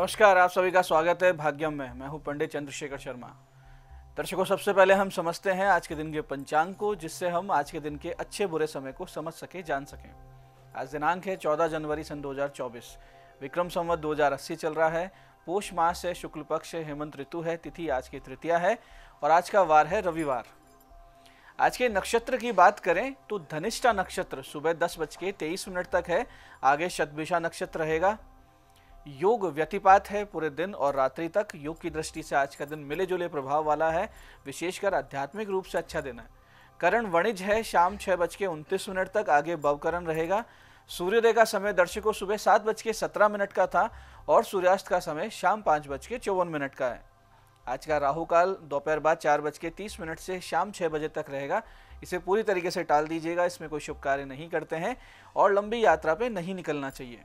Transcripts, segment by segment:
नमस्कार, आप सभी का स्वागत है भाग्यम में। मैं हूं पंडित चंद्रशेखर शर्मा। दर्शकों, सबसे पहले हम समझते हैं आज के दिन के पंचांग को, जिससे हम आज के दिन के अच्छे बुरे समय को समझ सके, जान सकें। आज दिनांक है 14 जनवरी सन 2024। विक्रम संवत 2080 चल रहा है। पोष मास है, शुक्ल पक्ष है, हेमंत ऋतु है, तिथि आज की तृतीया है और आज का वार है रविवार। आज के नक्षत्र की बात करें तो धनिष्ठा नक्षत्र सुबह 10:23 तक है। आगे शतभिषा नक्षत्र रहेगा। योग व्यतिपात है पूरे दिन और रात्रि तक। योग की दृष्टि से आज का दिन मिले जुले प्रभाव वाला है, विशेषकर आध्यात्मिक रूप से अच्छा दिन है। करण वणिज है शाम 6:29 तक। आगे भवकरण रहेगा। सूर्योदय का समय दर्शकों सुबह 7:17 का था और सूर्यास्त का समय शाम 5:54 का है। आज का राहु काल दोपहर बाद 4:30 से शाम 6 बजे तक रहेगा। इसे पूरी तरीके से टाल दीजिएगा, इसमें कोई शुभ कार्य नहीं करते हैं और लंबी यात्रा पे नहीं निकलना चाहिए।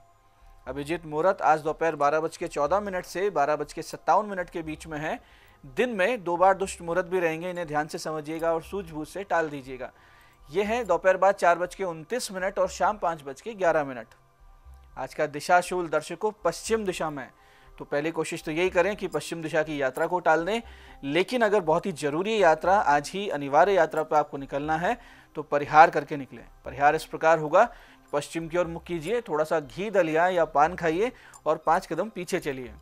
अभिजीत मुहूर्त आज दोपहर 12:14 से 12:57 के बीच में है। दिन में 2 बार दुष्ट मुहूर्त भी रहेंगे, इन्हें ध्यान से समझिएगा और सूझबूझ से टाल दीजिएगा। ये है दोपहर बाद 4:29 और शाम 5:11। आज का दिशाशूल दर्शकों पश्चिम दिशा में, तो पहली कोशिश तो यही करें कि पश्चिम दिशा की यात्रा को टाल दें। लेकिन अगर बहुत ही जरूरी यात्रा, आज ही अनिवार्य यात्रा पर आपको निकलना है तो परिहार करके निकलें। परिहार इस प्रकार होगा, पश्चिम की ओर मुख कीजिए, थोड़ा सा घी दलिया या पान खाइए और 5 कदम पीछे चलिए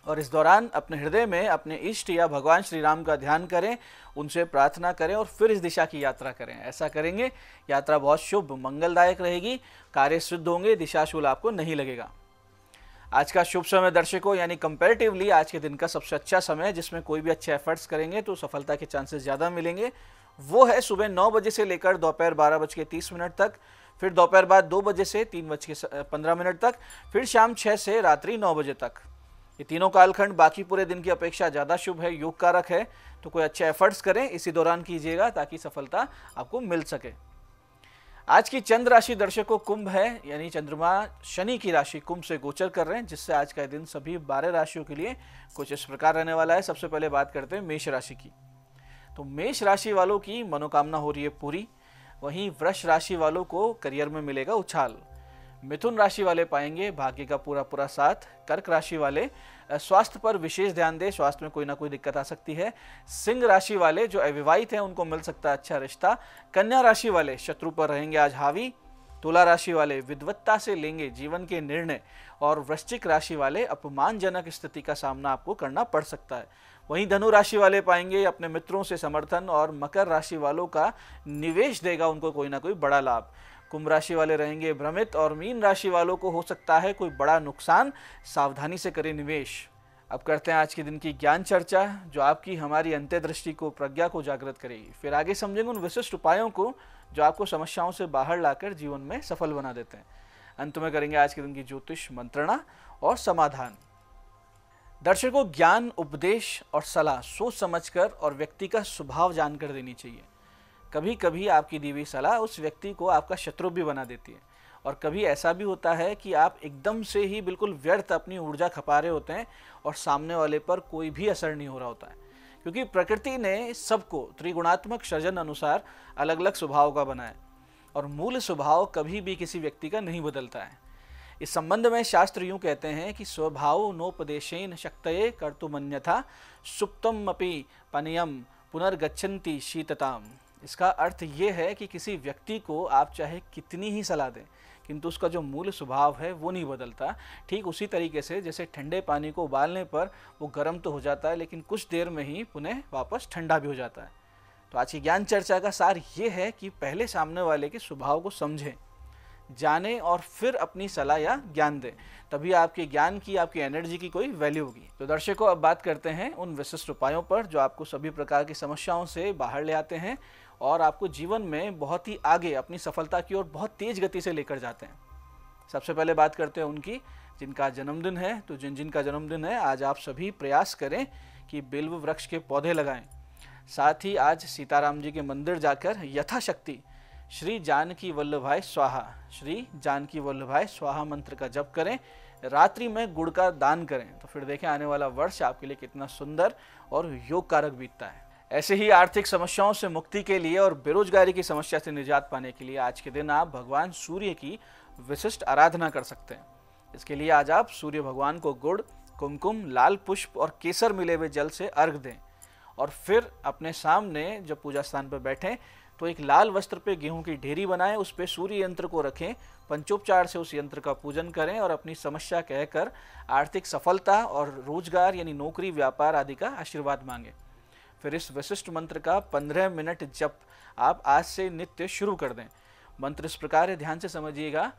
और इस दौरान अपने हृदय में अपने इष्ट या भगवान श्री राम का ध्यान करें, उनसे प्रार्थना करें और फिर इस दिशा की यात्रा करें। ऐसा करेंगे यात्रा बहुत शुभ मंगलदायक रहेगी, कार्य सिद्ध होंगे, दिशाशूल आपको नहीं लगेगा। आज का शुभ समय दर्शकों, यानी कंपैरेटिवली आज के दिन का सबसे अच्छा समय, जिसमें कोई भी अच्छे एफर्ट्स करेंगे तो सफलता के चांसेस ज़्यादा मिलेंगे, वो है सुबह 9 बजे से लेकर दोपहर 12:30 तक, फिर दोपहर बाद 2 बजे से 3:15 तक, फिर शाम 6 से रात्रि 9 बजे तक। ये तीनों कालखंड बाकी पूरे दिन की अपेक्षा ज़्यादा शुभ है, योग कारक है। तो कोई अच्छे एफर्ट्स करें, इसी दौरान कीजिएगा ताकि सफलता आपको मिल सके। आज की चंद्र राशि दर्शकों कुंभ है, यानी चंद्रमा शनि की राशि कुंभ से गोचर कर रहे हैं, जिससे आज का दिन सभी 12 राशियों के लिए कुछ इस प्रकार रहने वाला है। सबसे पहले बात करते हैं मेष राशि की। तो मेष राशि वालों की मनोकामना हो रही है पूरी। वहीं वृष राशि वालों को करियर में मिलेगा उछाल। मिथुन राशि वाले पाएंगे भाग्य का पूरा पूरा साथ। कर्क राशि वाले स्वास्थ्य पर विशेष ध्यान दें, स्वास्थ्य में कोई ना कोई दिक्कत आ सकती है। सिंह राशि वाले जो अविवाहित हैं उनको मिल सकता है अच्छा रिश्ता। कन्या राशि वाले शत्रु पर रहेंगे आज हावी। तुला राशि वाले विद्वत्ता से लेंगे जीवन के निर्णय और वृश्चिक राशि वाले अपमानजनक स्थिति का सामना आपको करना पड़ सकता है। वहीं धनु राशि वाले पाएंगे अपने मित्रों से समर्थन और मकर राशि वालों का निवेश देगा उनको कोई ना कोई बड़ा लाभ। कुंभ राशि वाले रहेंगे भ्रमित और मीन राशि वालों को हो सकता है कोई बड़ा नुकसान, सावधानी से करें निवेश। अब करते हैं आज के दिन की ज्ञान चर्चा, जो आपकी हमारी अंतर्दृष्टि को, प्रज्ञा को जागृत करेगी। फिर आगे समझेंगे उन विशिष्ट उपायों को जो आपको समस्याओं से बाहर लाकर जीवन में सफल बना देते हैं। अंत में करेंगे आज के दिन की ज्योतिष मंत्रणा और समाधान। दर्शकों, ज्ञान, उपदेश और सलाह सोच समझकर और व्यक्ति का स्वभाव जानकर देनी चाहिए। कभी कभी आपकी दी हुई सलाह उस व्यक्ति को आपका शत्रु भी बना देती है और कभी ऐसा भी होता है कि आप एकदम से ही बिल्कुल व्यर्थ अपनी ऊर्जा खपा रहे होते हैं और सामने वाले पर कोई भी असर नहीं हो रहा होता है, क्योंकि प्रकृति ने सबको त्रिगुणात्मक सृजन अनुसार अलग अलग स्वभाव का बनाया और मूल स्वभाव कभी भी किसी व्यक्ति का नहीं बदलता है। इस संबंध में शास्त्र यूं कहते हैं कि स्वभाव नोपदेशेन शक्तये कर्तुमन्यथा सुप्तम अपि पनयम पुनर्गच्छन्ति शीतताम। इसका अर्थ ये है कि किसी व्यक्ति को आप चाहे कितनी ही सलाह दें, किंतु उसका जो मूल स्वभाव है वो नहीं बदलता। ठीक उसी तरीके से जैसे ठंडे पानी को उबालने पर वो गर्म तो हो जाता है, लेकिन कुछ देर में ही पुनः वापस ठंडा भी हो जाता है। तो आज की ज्ञान चर्चा का सार ये है कि पहले सामने वाले के स्वभाव को समझें, जाने और फिर अपनी सलाह या ज्ञान दें, तभी आपके ज्ञान की, आपकी एनर्जी की कोई वैल्यू होगी। तो दर्शकों, अब बात करते हैं उन विशिष्ट उपायों पर जो आपको सभी प्रकार की समस्याओं से बाहर ले आते हैं और आपको जीवन में बहुत ही आगे अपनी सफलता की ओर बहुत तेज गति से लेकर जाते हैं। सबसे पहले बात करते हैं उनकी जिनका जन्मदिन है। तो जिनका जन्मदिन है, आज आप सभी प्रयास करें कि बिल्व वृक्ष के पौधे लगाएं। साथ ही आज सीताराम जी के मंदिर जाकर यथाशक्ति श्री जानकी वल्लभाय स्वाहा, श्री जानकी वल्लभाय स्वाहा मंत्र का जप करें। रात्रि में गुड़ का दान करें, तो फिर देखें आने वाला वर्ष आपके लिए कितना सुंदर और योग कारक बीतता है। ऐसे ही आर्थिक समस्याओं से मुक्ति के लिए और बेरोजगारी की समस्या से निजात पाने के लिए आज के दिन आप भगवान सूर्य की विशिष्ट आराधना कर सकते हैं। इसके लिए आज आप सूर्य भगवान को गुड़, कुमकुम, लाल पुष्प और केसर मिले हुए जल से अर्घ दें और फिर अपने सामने जब पूजा स्थान पर बैठें तो एक लाल वस्त्र पे गेहूं की ढेरी बनाएं, उस पे सूर्य यंत्र को रखें, पंचोपचार से उस यंत्र का पूजन करें और अपनी समस्या कहकर आर्थिक सफलता और रोजगार यानी नौकरी, व्यापार आदि का आशीर्वाद मांगे। फिर इस विशिष्ट मंत्र का 15 मिनट जप आप आज से नित्य शुरू कर दें। मंत्र इस प्रकार है, ध्यान से समझिएगा।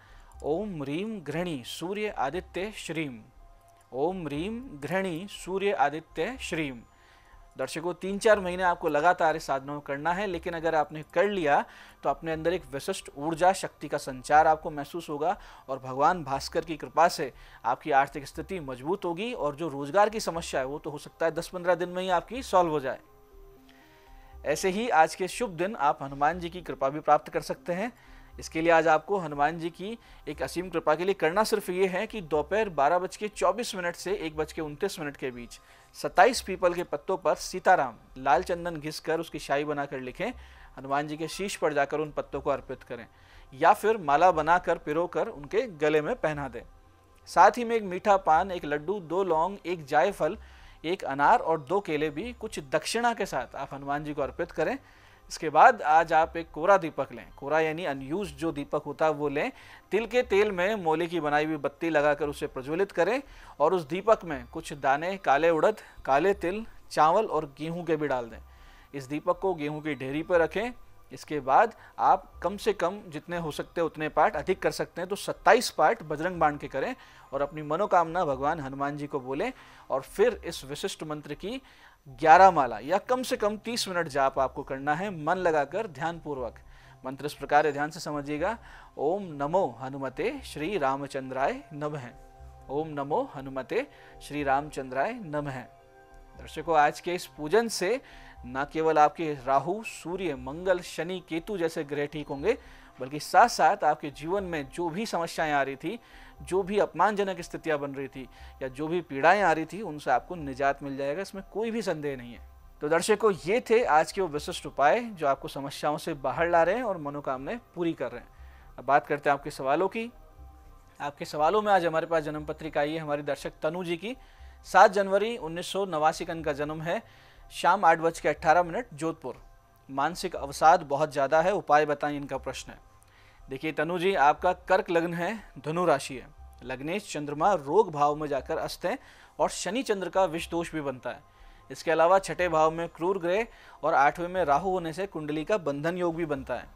ओम ह्रीं गृहिणी सूर्य आदित्य श्रीम। ओम ह्रीं गृहिणी सूर्य आदित्य श्रीम। दर्शकों 3-4 महीने आपको लगातार इस साधना को करना है, लेकिन अगर आपने कर लिया तो अपने अंदर एक विशिष्ट ऊर्जा शक्ति का संचार आपको महसूस होगा और भगवान भास्कर की कृपा से आपकी आर्थिक स्थिति मजबूत होगी और जो रोजगार की समस्या है वो तो हो सकता है 10-15 दिन में ही आपकी सॉल्व हो जाए। ऐसे ही आज के शुभ दिन आप हनुमान जी की कृपा भी प्राप्त कर सकते हैं। इसके लिए आज आपको हनुमान जी की एक असीम कृपा के लिए करना सिर्फ ये है कि दोपहर 12:24 से 1:29 के बीच 27 पीपल के पत्तों पर सीताराम लाल चंदन घिसकर उसकी शाही बनाकर लिखें, हनुमान जी के शीश पर जाकर उन पत्तों को अर्पित करें या फिर माला बनाकर पिरोकर उनके गले में पहना दें। साथ ही में एक मीठा पान, एक लड्डू, 2 लौंग, एक जायफल, 1 अनार और 2 केले भी कुछ दक्षिणा के साथ आप हनुमान जी को अर्पित करें। इसके बाद आज आप एक कोरा दीपक लें, कोरा यानी अनयूज जो दीपक होता है वो लें, तिल के तेल में मोले की बनाई हुई बत्ती लगाकर उसे प्रज्वलित करें और उस दीपक में कुछ दाने काले उड़द, काले तिल, चावल और गेहूं के भी डाल दें। इस दीपक को गेहूं की ढेरी पर रखें। इसके बाद आप कम से कम जितने हो सकते उतने पाठ, अधिक कर सकते हैं तो 27 पाठ बजरंग बाण के करें और अपनी मनोकामना भगवान हनुमान जी को बोलें और फिर इस विशिष्ट मंत्र की 11 माला या कम से कम 30 मिनट जाप आपको करना है, मन लगाकर ध्यान पूर्वक। मंत्र इस प्रकार है, ध्यान से समझिएगा। ओम नमो हनुमते श्री रामचंद्राय नमः। ओम नमो हनुमते श्री रामचंद्राय नमः। दर्शकों आज के इस पूजन से न केवल आपके राहु, सूर्य, मंगल, शनि, केतु जैसे ग्रह ठीक होंगे, बल्कि साथ साथ आपके जीवन में जो भी समस्याएं आ रही थी, जो भी अपमानजनक स्थितियां बन रही थी या जो भी पीड़ाएं आ रही थी, उनसे आपको निजात मिल जाएगा, इसमें कोई भी संदेह नहीं है। तो दर्शकों ये थे आज के वो विशिष्ट उपाय जो आपको समस्याओं से बाहर ला रहे हैं और मनोकामनाएं पूरी कर रहे हैं। अब बात करते हैं आपके सवालों की। आपके सवालों में आज हमारे पास जन्म पत्रिका आई है हमारी दर्शक तनु जी की। 7 जनवरी 1989 का इनका जन्म है, शाम 8:18 जोधपुर। मानसिक अवसाद बहुत ज़्यादा है, उपाय बताएं, इनका प्रश्न है। देखिए तनु जी, आपका कर्क लग्न है, धनु राशि है, लग्नेश चंद्रमा रोग भाव में जाकर अस्त है और शनि चंद्र का विष दोष भी बनता है। इसके अलावा 6ठे भाव में क्रूर ग्रह और 8वें में राहु होने से कुंडली का बंधन योग भी बनता है।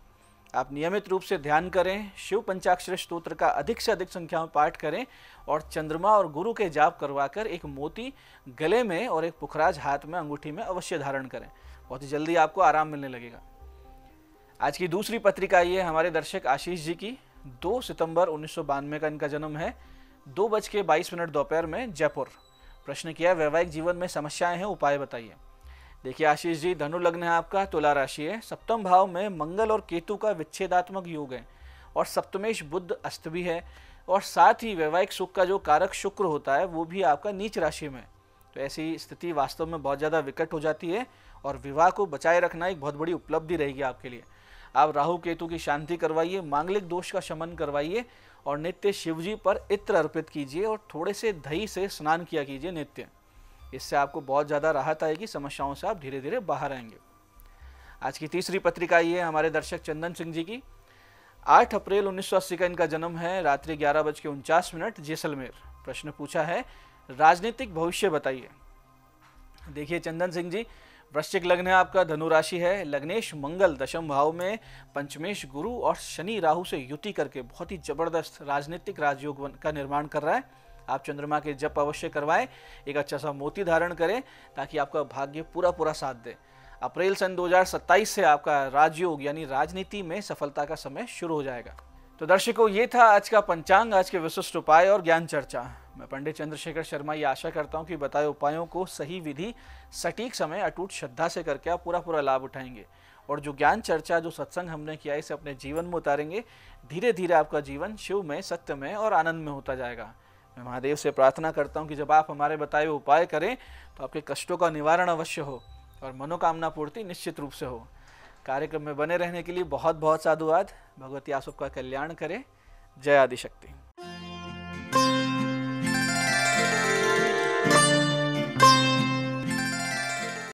आप नियमित रूप से ध्यान करें, शिव पंचाक्षरी स्तोत्र का अधिक से अधिक संख्या में पाठ करें और चंद्रमा और गुरु के जाप करवाकर एक मोती गले में और एक पुखराज हाथ में, अंगूठी में अवश्य धारण करें। बहुत ही जल्दी आपको आराम मिलने लगेगा। आज की दूसरी पत्रिका ये हमारे दर्शक आशीष जी की। 2 सितंबर 1992 का इनका जन्म है, 2:22 दोपहर में, जयपुर। प्रश्न किया वैवाहिक जीवन में समस्याएं हैं, उपाय बताइए। देखिए आशीष जी, धनु लग्न है आपका, तुला राशि है, सप्तम भाव में मंगल और केतु का विच्छेदात्मक योग है और सप्तमेश बुध अस्त भी है और साथ ही वैवाहिक सुख का जो कारक शुक्र होता है वो भी आपका नीच राशि में। तो ऐसी स्थिति वास्तव में बहुत ज़्यादा विकट हो जाती है और विवाह को बचाए रखना एक बहुत बड़ी उपलब्धि रहेगी आपके लिए। आप राहु केतु की शांति करवाइए, मांगलिक दोष का शमन करवाइए और नित्य शिवजी पर इत्र अर्पित कीजिए और थोड़े से दही से स्नान किया कीजिए नित्य। इससे आपको बहुत ज़्यादा राहत आएगी, समस्याओं से आप धीरे धीरे बाहर आएंगे। आज की तीसरी पत्रिका ये है हमारे दर्शक चंदन सिंह जी की। 8 अप्रैल 1980 का इनका जन्म है, रात्रि 11:49 जैसलमेर। प्रश्न पूछा है राजनीतिक भविष्य बताइए। देखिए चंदन सिंह जी, वृश्चिक लग्न है आपका, धनु राशि है, लग्नेश मंगल दशम भाव में, पंचमेश गुरु और शनि राहु से युति करके बहुत ही जबरदस्त राजनीतिक राजयोग का निर्माण कर रहा है। आप चंद्रमा के जप अवश्य करवाएं, एक अच्छा सा मोती धारण करें ताकि आपका भाग्य पूरा साथ दे। अप्रैल सन 2027 से आपका राजयोग यानी राजनीति में सफलता का समय शुरू हो जाएगा। तो दर्शकों ये था आज का पंचांग, आज के विशिष्ट उपाय और ज्ञान चर्चा। मैं पंडित चंद्रशेखर शर्मा ये आशा करता हूँ कि बताए उपायों को सही विधि, सटीक समय, अटूट श्रद्धा से करके आप पूरा लाभ उठाएंगे और जो ज्ञान चर्चा, जो सत्संग हमने किया इसे अपने जीवन में उतारेंगे। धीरे धीरे आपका जीवन शिव में, सत्य में और आनंद में होता जाएगा। मैं महादेव से प्रार्थना करता हूँ कि जब आप हमारे बताए हुए उपाय करें तो आपके कष्टों का निवारण अवश्य हो और मनोकामना पूर्ति निश्चित रूप से हो। कार्यक्रम में बने रहने के लिए बहुत बहुत साधुवाद। भगवती आप सबका कल्याण करे। जय आदिशक्ति।